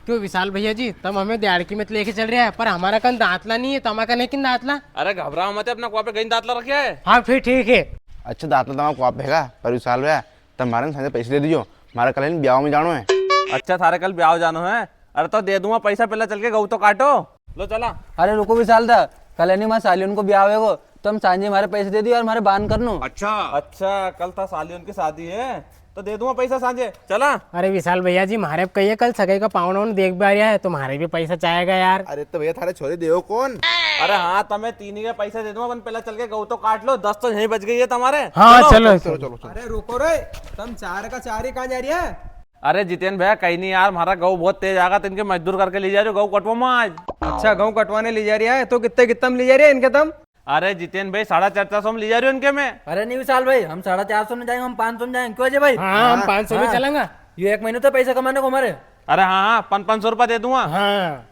क्यों विशाल भैया जी, तुम हमें दिहाड़की में तो लेके चल रहे हैं, पर हमारा कन दांतला नहीं है, तमा का नहीं किन दांतला। अरे घबराओ मत, अपना कुआ पे कहीं दांतला रखे है। हाँ फिर ठीक है। अच्छा दांतला तमाम को आप हैगा पर विशाल भैया तुम्हारे संगे पैसे दे दीजियो, हमारा कल इन ब्याह में जानो है। अच्छा थारे कल ब्याह जानो है। अरे तो दे दूंगा पैसा, पहले चल के गऊ तो काटो। लो चला। अरे रुको विशाल दा, कल नहीं माँ साली उनको ब्याह होगा, तुम सांझे हमारे पैसे दे दियो और हमारे बान कर लो। अच्छा कल था साली उनकी शादी है तो दे दूंगा पैसा सांझे। चला। अरे विशाल भैया जी, हमारे कहिए कल सगाई का पावन देख भी आ रहा है, तुम्हारे भी पैसा चाहेगा यार। अरे तो भैया थारे छोरे देव कौन? अरे हाँ तुम्हें तीन ही का पैसा दे दूंगा, पहले चल के गऊ तो काट लो। 10 तो यहीं बच गई है तुम्हारे। हाँ चलो। अरे रुको रे, तुम चार का चार ही कहाँ जा रही है? अरे जितेन भैया कहीं नहीं यार, हमारा गऊ बहुत तेज आगा, तो इनके मजदूर करके ले जा रहे हो, गऊ कटवा आज। अच्छा गाँव कटवाने ले जा रही है, तो कितने कितने ले जा रही है इनके तुम? अरे जितेन भाई 450 में ले जा रही हो इनके में। अरे नहीं विशाल भाई, हम 450 में जाएंगे, हम 500 में जाएंगे। क्यों अजय भाई? हाँ हम 500 में चलेंगे। ये एक महीने तो पैसा कमाने को हमारे। अरे हाँ 500 रुपया दे दूंगा। हाँ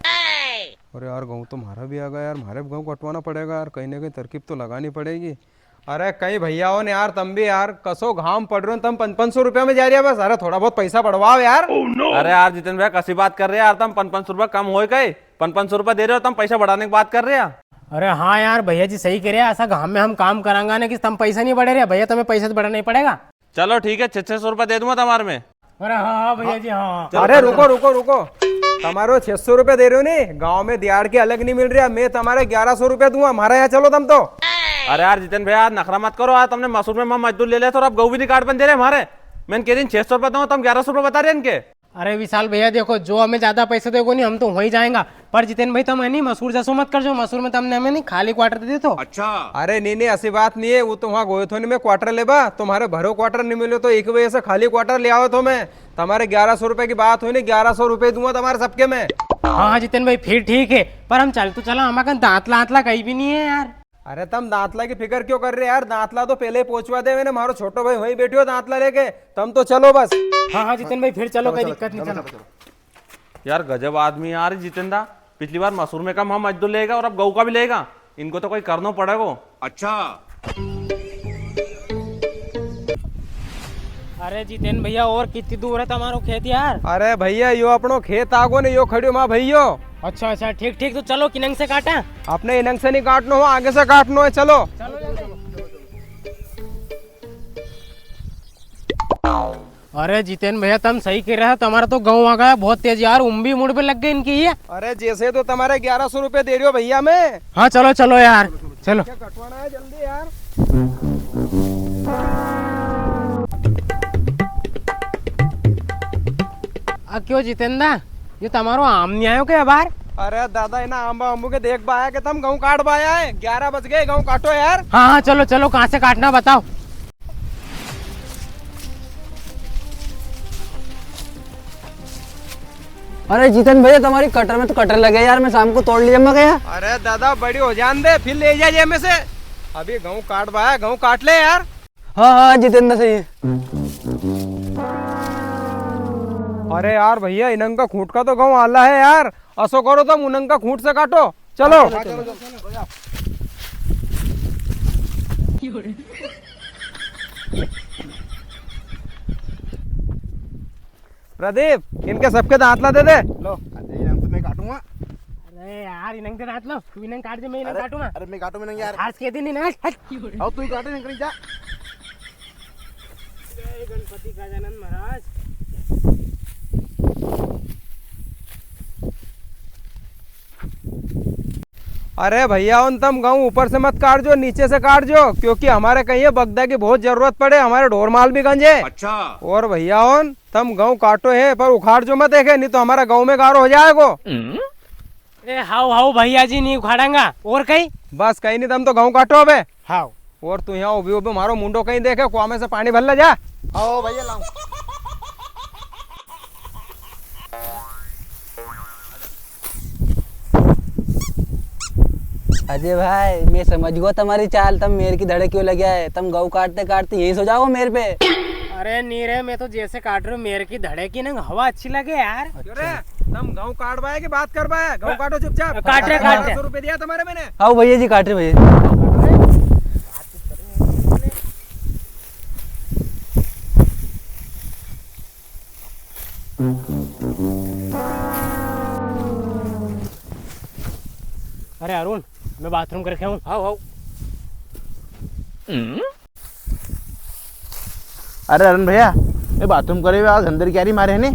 अरे यार गाँव तो हमारा भी आ गया यार, हमारे भी गाँव कटवाना पड़ेगा यार, कहीं ना कहीं तरकीब तो लगानी पड़ेगी। अरे कई भैयाओं ने यार, तुम भी यार कसो घाम पड़ रहे हो, तुम 500 रुपया में जा रही है बस। अरे थोड़ा बहुत पैसा बढ़वाओ यार। अरे यार जितेन भैया कैसी बात कर रहे हैं यार, तुम 500 रुपया कम हो गए, 500 रुपया दे रहे हो, तुम पैसा बढ़ाने की बात कर रहे हैं। अरे हाँ यार भैया जी सही कह रहे हैं, ऐसा गाँव में हम काम करांगा ना कि तुम पैसा नहीं बढ़े रहे भैया, तुम्हें पैसा तो बढ़ाना ही पड़ेगा। चलो ठीक है, 600 रुपया दे दूंगा तुम्हारे में। अरे हाँ भैया जी हाँ। अरे रुको रुको रुको, तुम्हारे 600 रुपए दे रहे हो नहीं, गाँव में दिहाड़ के अलग नहीं मिल रहा, मैं तुम्हारे 1100 रुपया दूंगा, हमारा यहाँ चलो तुम तो। अरे यार जितेन भैया यार नखरा मत करो, आज तुमने मसूर में मजदूर ले लिया तो अब गऊ भी नहीं काट बन दे रहे हमारे। मैंने कह दिन 600 रुपया दूंगा, तुम 1100 रुपया बता रहे इनके। अरे विशाल भैया देखो, जो हमें ज्यादा पैसे दोगे नहीं हम तो वहीं जाएंगा, पर जितेन भाई तुम है नहीं मसूर जैसो मत कर, जो मसूर में तुमने हमें नहीं खाली क्वार्टर दे तो। अच्छा। अरे नहीं नहीं ऐसी बात नहीं है, वो तो वहाँ गोयथोनी में क्वार्टर लेबा, तुम्हारे भरो क्वार्टर नहीं मिले तो एक वजह से खाली क्वार्टर ले आओ तो मैं तुम्हारे 1100 रुपए की बात हुई नहीं, 1100 रुपए दूंगा तुम्हारे सबके में। हाँ जितेन भाई फिर ठीक है, पर हम चल तो चला, हमारे दांतला आतला कहीं भी नहीं है यार। अरे तुम दांतला की फिक्र क्यों कर रहे यार, दांतला तो पहले पहुंचवा दे, मैंने मारो छोटो भाई वहीं बैठे हो दांतला लेके, तुम तो चलो बस। हाँ हाँ जितेन भाई फिर चलो, कोई दिक्कत नहीं, चलो। यार गजब आदमी यार जितेन दा, पिछली बार मसूर में कम हम मजदूर लेगा और अब गऊ का भी लेगा, इनको तो कोई करना पड़ेगा। अच्छा। अरे जितेन भैया और कितनी दूर है तुम्हारो खेत यार? अरे भैया यो अपनो खेत आगो ने यो खड़ियो माँ भैयो। अच्छा अच्छा ठीक ठीक, तो चलो किनंग से काटा। अपने इनंग से नहीं काटनो हो, आगे से काटनो है, चलो। अरे जितेन भैया तुम सही कह रहे हो, तुम्हारा तो गाँव आ गया बहुत तेज यार, उम्बी मुड़ पे लग गई इनकी ये। अरे जैसे तो तुम्हारे 1100 रुपए दे रही हो भैया मैं। हाँ चलो चलो यार चलो। क्या कटवाना है जल्दी यार। क्यों जितेन दा, ये तुम्हारो आम नहीं आयो क्या बार? अरे दादा इना आंबा अम्बू के देख पाया कि तुम गाँव काट पाया है, 11 बज गए, गाँव काटो यार। हाँ हाँ चलो चलो, कहाँ से काटना बताओ। अरे जीतन भैया तुम्हारी कटर में तो कटर लगे यार, मैं शाम को तोड़ लिया मैं गया। अरे दादा बड़ी हो जान दे, फिर ले जाइए में से, अभी गाँव काट पाया, गाँव काट ले यार। हाँ हाँ जितेंद्र सही है। अरे यार भैया इनंग का खूंट का तो गाँव आला है यार, असो करो तुम उनंग का खूंट से काटो, चलो। प्रदीप इनके सबके दांतला दे दे। लो तो मैं काटूंगा। अरे यार इनंग से काट लो, तू इनंग काट दे, मैं इनंग काटूंगा। अरे मैं काटू में नहीं यार, आज के दिन इनंग आओ तू ही काटे नहीं जा। जय गणपति गजानन महाराज। अरे भैया उन तुम गाँव ऊपर से मत काट जो, नीचे से काट जो, क्योंकि हमारे कहीं बगदा की बहुत जरूरत पड़े, हमारे ढोर माल भी गंजे। अच्छा। और भैया उन तुम गाँव काटो है पर उखाड़ जो मत देखे, नहीं तो हमारा गाँव में गारो हो जाएगो। ए हाउ हाउ भैया जी नहीं उखाड़ेंगा, और कहीं बस कहीं नहीं, तुम तो गाँव काटो अबे। हाउ और तू यहाँ उभी उभी मारो मुंडो कहीं देखे, कुआं में से पानी भर ले जा। आओ भैया लाओ। अजय भाई मैं समझ गया तुम्हारी चाल, तुम मेरे की धड़े क्यों लगे है, तुम गऊ काटते काटते यही सो जाओ मेरे पे। अरे नीरे मैं तो जैसे काट रहा हूँ, मेरे की धड़े की ना हवा अच्छी लगे यार। तुम गाँव काट पाए की बात कर पाए, गाँव काटो चुपचाप। काट रहे 1200 रुपए दिया तुम्हारे मैंने। आओ भैया जी काट रहे भैया। अरे अरुण, मैं बाथरूम करके हूँ। आओ अरे अरुण भैया, ये बाथरूम करे हुए आज अंदर क्या रही मारे है ने?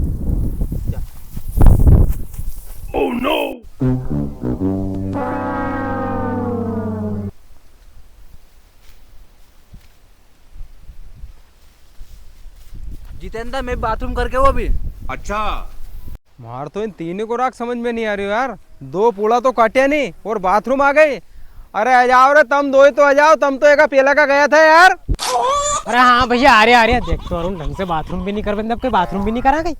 जितेंद्र मैं बाथरूम करके वो भी। मार तो इन तीनों को राख समझ में नहीं आ रही हो यार। 2 पूड़ा तो काटे नहीं और बाथरूम आ गई। अरे आ जाओ रे, तुम 2 ही तो आ जाओ, तुम तो एक पेला का गया था यार। अरे हाँ भैया, आ रहे देख तो अरुण ढंग से बाथरूम भी नहीं कर बंदे, अब कोई बाथरूम भी नहीं करा गई।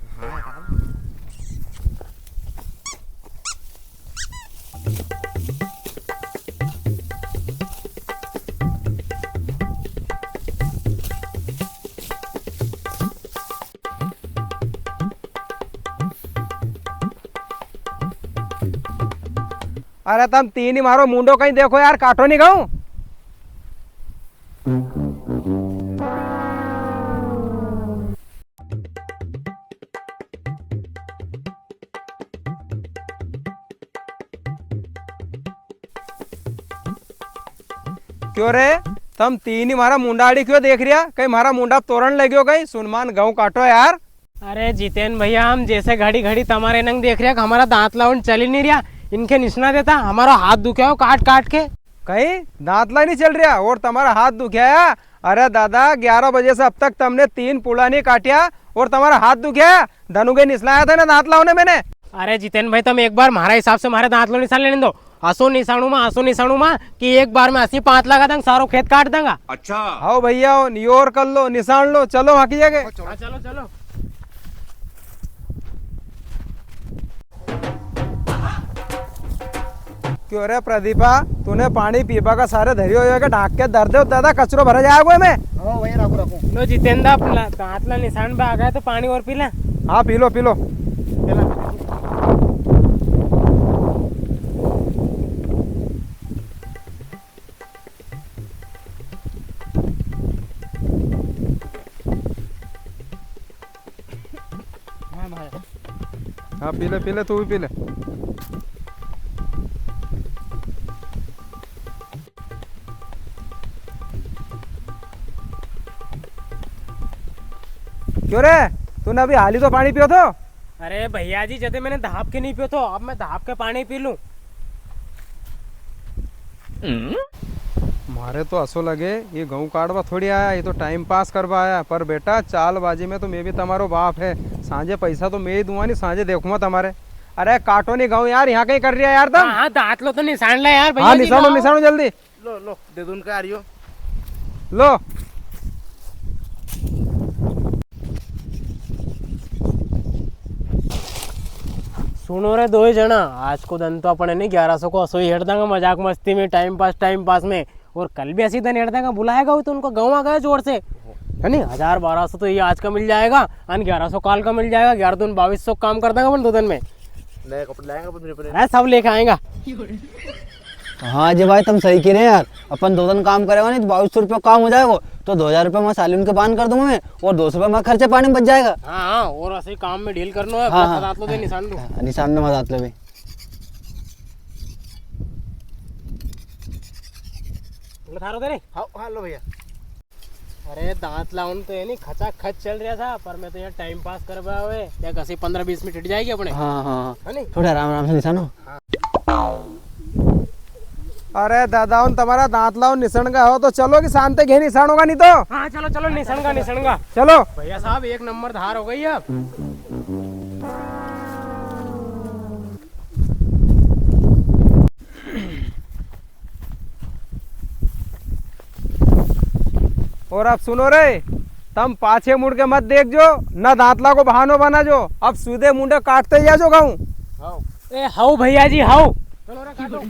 अरे तुम 3 ही मारो, मुंडो कहीं देखो यार, काटो नहीं गाऊं। क्यों रे, तुम 3 ही मारा मुंडा आड़ी क्यों देख रिया? कहीं मारा मुंडा तोरण लगे कहीं? सुनमान गाँव काटो यार। अरे जितेन भैया, हम जैसे घड़ी घड़ी तुम्हारे नंग देख रहे, हमारा दांत लाउन चल ही नहीं रहा, इनके निशाना देता, हमारा हाथ दुखे हो काट काट के। कहीं दांतला नहीं चल रहा और तुम्हारा हाथ दुखाया? अरे दादा, 11 बजे से अब तक तुमने 3 पुला नहीं काटिया और तुम्हारा हाथ दुखाया? धनुगे निसलाया था ना दांतला होने मैंने। अरे जितेन भाई, तुम एक बार हमारा हिसाब से हमारे दांत लो निशान लेने दो। आसो निशाणू माँ कि एक बार में 80-5 लगा देंगे, सारो खेत काट देंगे। आओ भैया, नियोर कर लो, निशान लो, चलो वहाँ की जगह। चलो चलो। क्यों रे प्रदीपा, तूने पानी पीपा का सारे धरी हो जाएगा, ढाक के दर्द हो दादा, कचरो भरा जाएगा में। लो जितेंद्र, दांत ला निशान पे आ गए तो पानी और पी ले। हाँ पी लो पी लो। हाँ पी ले तू भी पी ले। क्यों रे, तूने अभी हाली तो पानी पियो तो? अरे भैया जी, जैसे मैंने धाप के नहीं पियो तो अब मैं धाप के पानी पी लूं। मारे तो असो लगे ये गेहूं काटवा थोड़ी आया, ये तो टाइम पास करवा आया। पर बेटा, चालबाजी में तो मैं भी तुम्हारो बाप है, सांझे पैसा तो मैं ही दूंगा नहीं, सांझे देखूंगा तुम्हारे। अरे काटो नहीं गाँव यार, यहाँ कहीं कर रही है यार तुम। हाँ दांत लो तो निशान ले यार भैया। हाँ निशानो जल्दी लो दे दूं उनका आ रही हो। लो। सुनो रे 2 जना, आज को दिन तो अपने नहीं 1100 को असो ही हेट देंगे मजाक मस्ती में, टाइम पास में। और कल भी ऐसी दिन हेट देंगे, बुलाएगा तो उनको गाँव आ गया जोर से, है नहीं। 1000-1200 तो ये आज का मिल जाएगा, 1100 काल का मिल जाएगा, 11 दून 2200 काम कर देंगे अपन 2 दिन में। नए कपड़े लाएंगे अरे सब लेके आएगा। हाँ जी भाई, तुम सही कह रहे हैं यार। अपन 2 दिन काम करेगा नहीं तो 2200 रुपये काम हो जाएगा, तो 2000 रुपये मैं साली उनके बांध कर दूंगा मैं, और 200 रुपये मैं खर्चे पानी में बच जाएगा। हाँ, और ऐसे काम में डील करना है। हाँ, दांत लो दे निशान दो। निशान में मजाक ले भाई। थारो दे रे। हाँ लो भैया। अरे दांत लाउन तो ये नहीं खचा खच चल रहा था, पर मैं तो यहाँ टाइम पास करवा हुए या कसी 15-20 मिनट हट जाएगी अपने। हाँ, है नहीं? थोड़ा आराम से निशानो। अरे दादा, उन तुम्हारा दांत लाओ निशान का हो तो चलो, कि शांत घे निशान होगा नहीं तो। हाँ चलो निशान का। चलो भैया साहब, 1 नंबर धार हो गई अब। और अब सुनो रे, तुम पाछे मुड़ के मत देख जो, न दांतला को बहानो बना जो, अब सीधे मुंडे काटते जा जो गाँव। ए हाउ भैया जी हाउ। चलो रे काटो।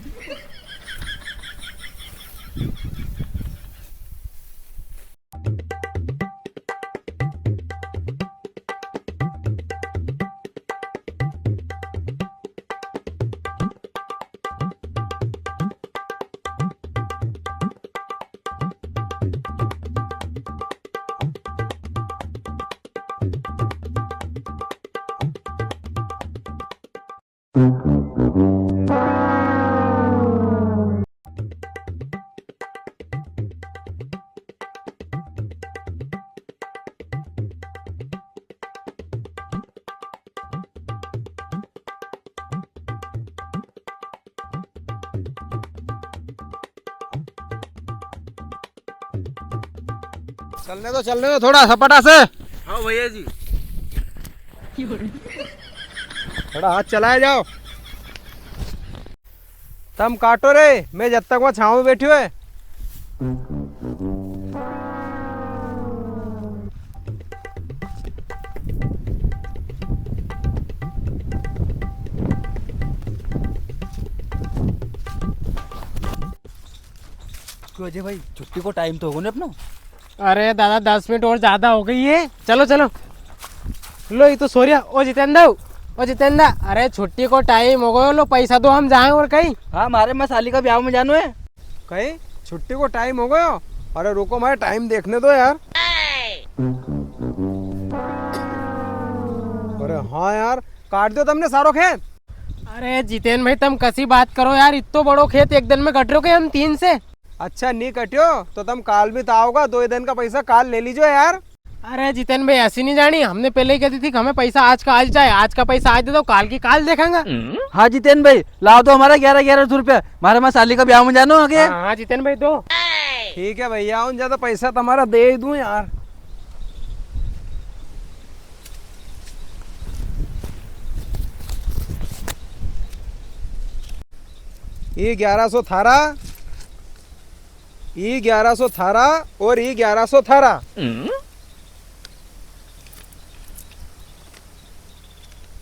चलने दो थोड़ा सपाटा से। हाँ भैया जी। थोड़ा हाथ चलाए जाओ। तुम काटो रे, मैं जब तक वहाँ छाँव में बैठी हुए। क्यों अजय भाई, छुट्टी को टाइम तो होगा ना अपना। अरे दादा 10 मिनट और ज्यादा हो गई है, चलो चलो। लो ये तो सोरिया। ओ जितेंद्र, अरे छुट्टी को टाइम हो गयो, लो पैसा दो, हम जाएं और कहीं। हाँ, हमारे मसाली का ब्याह में जानो है। कहीं छुट्टी को टाइम हो गया? अरे रुको, हमारे टाइम देखने दो यार। अरे हाँ यार, काट दो तुमने सारो खेत। अरे जितेंद्र भाई तुम कैसी बात करो यार, इतो बड़ो खेत एक दिन में कट रहे हो हम 3 से। अच्छा नहीं कटियो तो तुम काल भी तो आओगा, 2 दिन का पैसा काल ले लीजिए यार। अरे जितेंद्र भाई ऐसी नहीं जानी, हमने पहले ही कहती थी कि हमें पैसा आज का आज चाहिए, आज का पैसा आज दे दो, काल की काल देखेंगे। हाँ जितेंद्र भाई, लाओ तो हमारा 1100 रुपया, हमारे मसाली का ब्याह में जानो आगे। हाँ जितेंद्र भाई दो। ठीक है भैया, उन ज्यादा पैसा तुम्हारा दे ही दूं यार। ये 1100 थारा, ये 1100 थारा और ये 1100 थारा।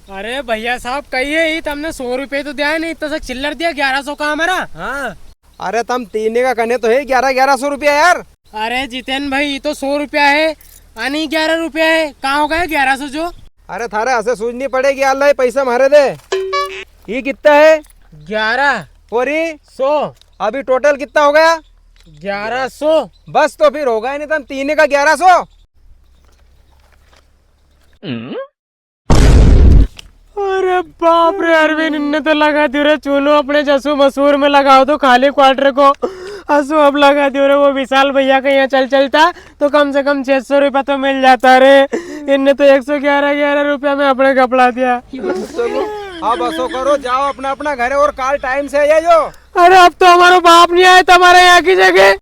अरे भैया साहब कहिए ही, तुमने 100 रुपए तो दिया नहीं, इतना सा चिल्लर दिया 1100 का हमारा। हाँ अरे तुम 3 का कने तो है 1100 रुपया यार। अरे जितेंद्र भाई ये तो 100 रुपया है, यानी 11 रुपया है, कहाँ हो गया 1100 जो। अरे थारे ऐसे सूझनी पड़ेगी, अल्लाह पैसा मारे दे। ये कितना है? 1100। और ये 100, अभी टोटल कितना हो गया? 1100। बस तो फिर होगा ही नहीं, तुम 3 का 1100। अरे बाप रे अरविंद, इनने तो लगा दियो रे चूनो अपने जसू मसूर में लगाओ तो खाली क्वार्टर को। असू अब लगा दियो रे, वो विशाल भैया का यहाँ चलता तो कम से कम 600 रुपया तो मिल जाता रे। इनने तो 111 रुपया में अपने कपड़ा दिया। चलो अब असो करो, जाओ अपना अपना घर और काल टाइम से आ जाओ। अरे अब तो हमारा बाप नहीं आया तुम्हारे यहाँ की जगह।